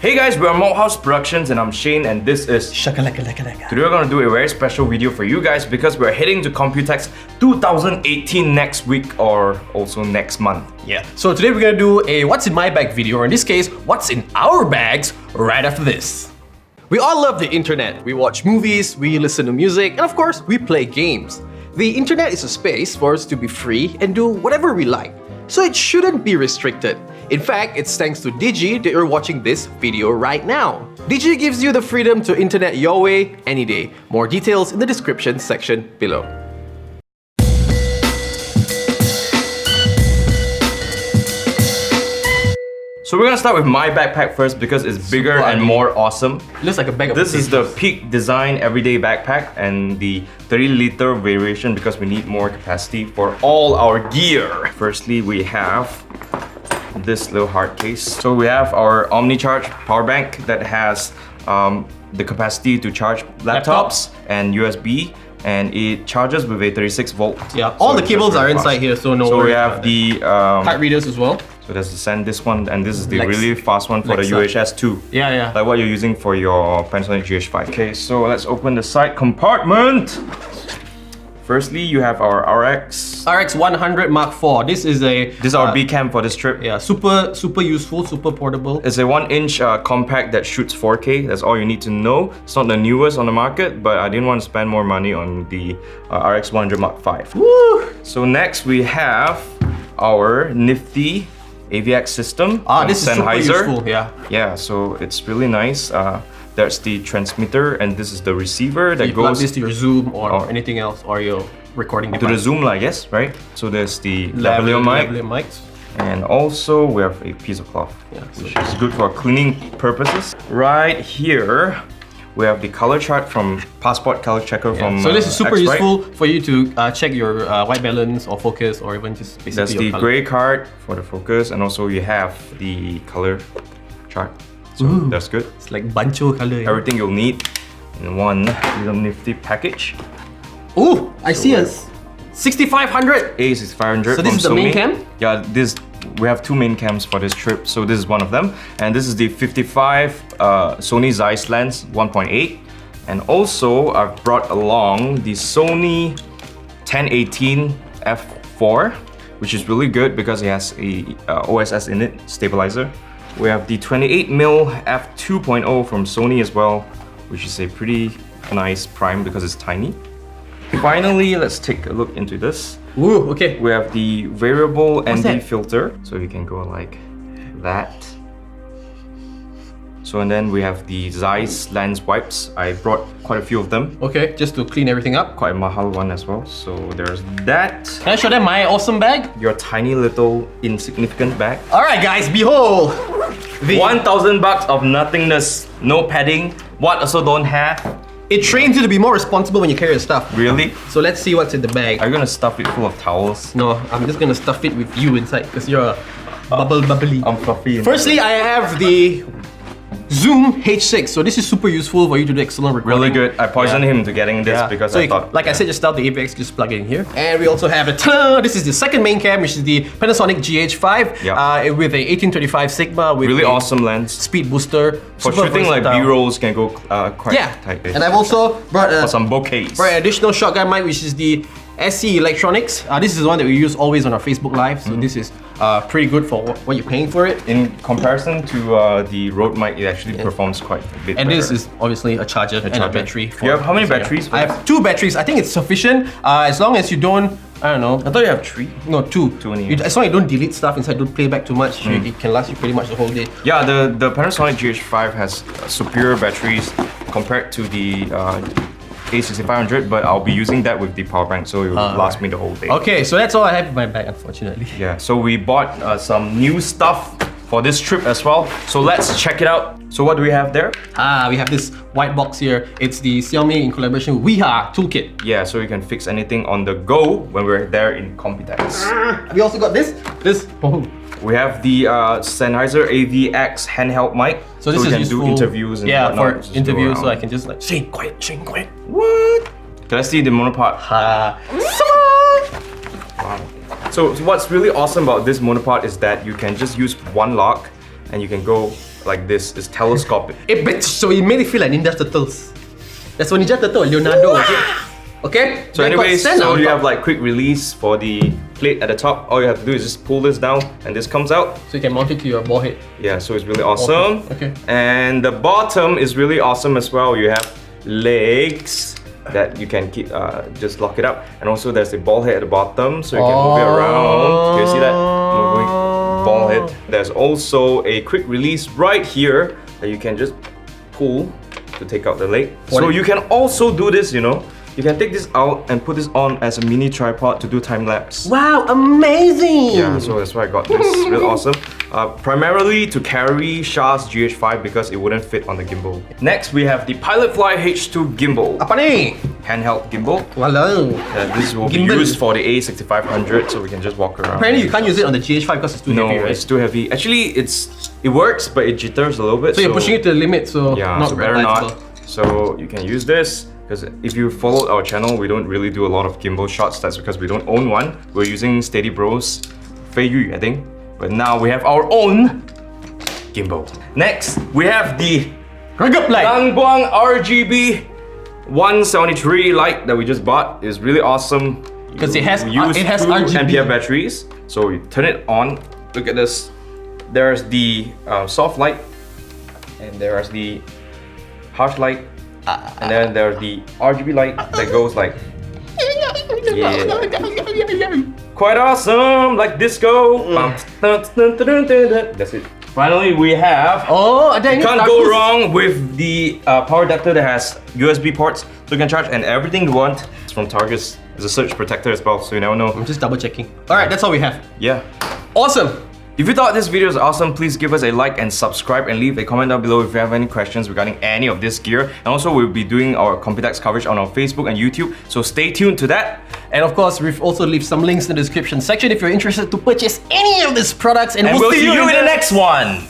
Hey guys, we're MOBHouse Productions and I'm Shane and this is Shakalaka. Today we're gonna do a very special video for you guys because we're heading to Computex 2018 next week or also next month. Yeah. So today we're gonna do a what's in my bag video, or in this case, what's in our bags right after this. We all love the internet. We watch movies, we listen to music, and of course, we play games. The internet is a space for us to be free and do whatever we like. So it shouldn't be restricted. In fact, it's thanks to Digi that you're watching this video right now. Digi gives you the freedom to internet your way, any day. More details in the description section below. So we're gonna start with my backpack first because it's bigger and more awesome. It looks like a bag of This is the potatoes. Peak Design Everyday Backpack and the 30-liter variation because we need more capacity for all our gear. Firstly, we have this little hard case. So we have our OmniCharge power bank that has the capacity to charge laptops and USB, and it charges with a 36 volt. Yeah, all the cables are inside fast. here, so no So we worries have about the card readers as well. so there's the this one, and this is the Lex. really fast one for the Lexa. UHS-2. Yeah. Like what you're using for your Panasonic GH5. Okay, so let's open the side compartment. Firstly, you have our RX 100 Mark IV. This is our B cam for this trip. Yeah, super useful, super portable. It's a 1-inch compact that shoots 4K. That's all you need to know. It's not the newest on the market, but I didn't want to spend more money on the RX 100 Mark V. Woo! So next we have our nifty AVX system. This is super useful. Yeah, so it's really nice. There's the transmitter and this is the receiver that You plug goes this to your Zoom or anything else, or your recording to device. the Zoom, I guess, right? So there's the lavalier mic. Lavalier mics. And also we have a piece of cloth, which is good for cleaning purposes. Right here, we have the color chart from Passport Color Checker from So this is super X-Rite. useful for you to check your white balance or focus, or even just basically There's the your color. gray card for the focus, and also you have the color chart. So that's good. It's like bancho color. Everything you'll need in one little nifty package. Oh, I see a 6500. A6500 So this from is the main Sony. cam? Yeah, we have two main cams for this trip, so this is one of them. And this is the 55 Sony Zeiss lens 1.8. And also I've brought along the Sony 1018 f4, which is really good because it has a OSS in it, stabilizer. We have the 28mm f2.0 from Sony as well, which is a pretty nice prime because it's tiny. Finally, let's take a look into this. Ooh, okay. We have the variable ND that? filter, so you can go like that. So and then we have the Zeiss lens wipes. I brought quite a few of them. Okay, just to clean everything up. Quite a mahal one as well. So there's that. Can I show them my awesome bag? Your tiny little insignificant bag. Alright guys, behold! The 1,000 bucks of nothingness, no padding. What also don't have? It trains you to be more responsible when you carry your stuff. Really? So let's see what's in the bag. Are you gonna stuff it full of towels? No, I'm just gonna stuff it with you inside because you're a bubbly. I'm fluffy. Firstly, I have the Zoom H6. So this is super useful for you to do external recording. Really good. I poisoned him to getting this because so I thought... like I said just now, the AVX, just plug it in here. And we also have the this is the second main cam, which is the Panasonic GH5 with a 18-35 Sigma with really a awesome lens. speed booster. For super shooting like versatile. B-rolls can go quite tight. And I've also brought for some bouquets. an additional shotgun mic, which is the SC Electronics. This is the one that we use always on our Facebook Live. So this is pretty good for what you're paying for it. In comparison to the Rode mic, it actually performs quite a bit And better. this is obviously a charger and a battery. You have how many batteries? I have 2 batteries. I think it's sufficient as long as you don't, I don't know. I thought you have 3. No, 2. Only. As long as you don't delete stuff inside, don't play back too much, it can last you pretty much the whole day. Yeah, the Panasonic GH5 has superior batteries compared to the A6500, but I'll be using that with the power bank, so it will last me the whole day. Okay, so that's all I have in my bag, unfortunately. Yeah, so we bought some new stuff for this trip as well. So let's check it out. So what do we have there? We have this white box here. It's the Xiaomi in collaboration with Weha toolkit. Yeah, so you can fix anything on the go when we're there in Computex. We also got this. We have the Sennheiser Avx Handheld Mic. So this we is can useful. do interviews and yeah, whatnot, for just interviews, go so I around. can just like Shane, quiet. What? Can I see the monopod? Wow. So what's really awesome about this monopod is that you can just use one lock and you can go like this. It's telescopic. So it made it feel like Ninja Turtles. That's what Ninja Turtle, Leonardo. Okay? So anyways, so you have like quick release for the plate at the top. All you have to do is just pull this down and this comes out. So you can mount it to your ball head. Yeah, so it's really awesome. Okay. And the bottom is really awesome as well. You have legs that you can keep, just lock it up. And also there's the ball head at the bottom, so you can move it around. Can you see that? Moving ball head. There's also a quick release right here that you can just pull to take out the leg. So you can also do this, you know. You can take this out and put this on as a mini tripod to do time lapse. Wow, amazing! Yeah, so that's why I got this. Really awesome. Primarily to carry Shah's GH5 because it wouldn't fit on the gimbal. Next, we have the Pilotfly H2 gimbal. Apa ni? Handheld gimbal. Walau. This will be used for the A6500, so we can just walk around. Apparently, you can't use it on the GH5 because it's too heavy, right? No, it's too heavy. Actually, it works, but it jitters a little bit. So you're pushing it to the limit, so yeah, not so better not. So you can use this. Because if you followed our channel, we don't really do a lot of gimbal shots. That's because we don't own one. We're using Steady Bros, Fei Yu, I think. But now we have our own gimbal. Next, we have the Langbuang RGB 173 light that we just bought. It's really awesome. Because it has two RGB. ampere batteries. So you turn it on. Look at this. There's the soft light, and there's the harsh light. And then there's the RGB light that goes like, yeah, quite awesome, like disco. That's it. Finally, we have. You can't go wrong with the power adapter that has USB ports, so you can charge and everything you want. It's from Targus. It's a surge protector as well, so you never know. I'm just double checking. All right, that's all we have. Yeah. Awesome. If you thought this video was awesome, please give us a like and subscribe and leave a comment down below if you have any questions regarding any of this gear. And also, we'll be doing our Computex coverage on our Facebook and YouTube, so stay tuned to that. And of course, we've also left some links in the description section if you're interested to purchase any of these products. And we'll see you in the next one.